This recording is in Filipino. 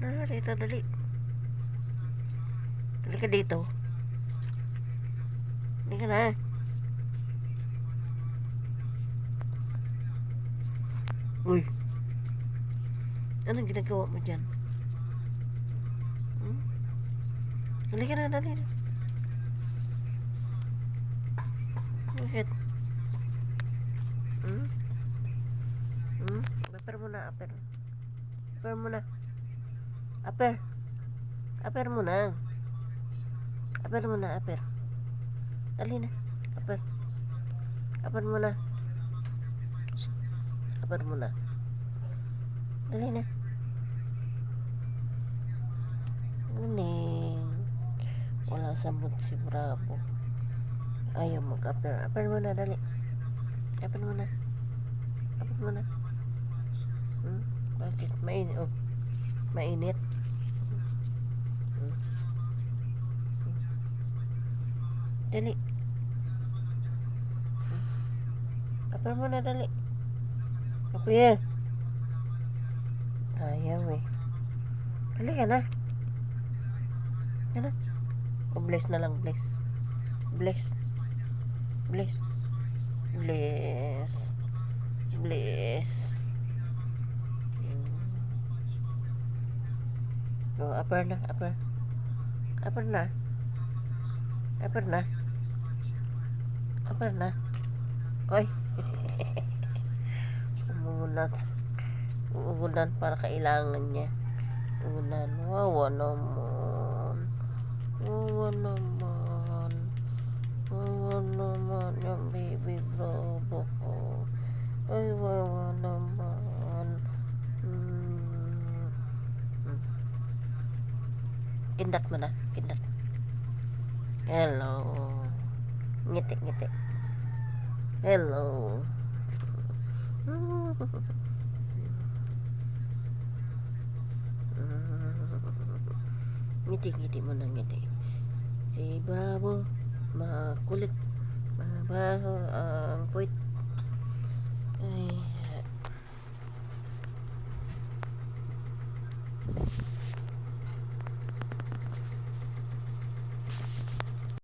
Dito, dali. Dali ka dito. Dali ka na. Uy. Anong ginagawa mo dyan? Dali ka na, dali na. Bakit? Aper mo na, aper. Aper mo na. Aper. Aper mo na. Aper mo na, aper. Dali na. Aper. Aper mo na. Shh. Aper mo na. Dali na. Galing. Wala sa mood si Bravo. Ayaw mag-aper. Aper mo na, dali. Aper mo na. Aper mo na. Bakit? Mainit. Oh. Mainit. Dali. Aper mo na, dali. Aper. Ayaw eh. Dali ka na. Ano? Oh, bless na lang, bless. Bless. Bless. Bless. Bless. Oh, upper na, upper. Upper na. Upper na. Upper na. Oy. Umuulan. Uulan para kailangan niya. Ulan. Wawa naman. Wawa naman. Wawa naman yung baby Bravo ko. Ay, wawa naman. Kindat mo na. Kindat. Hello. Ngiti, ngiti. Hello. Ngiti, ngiti mo na, ngiti. Si Bravo, makulit, mabaho ang puwit.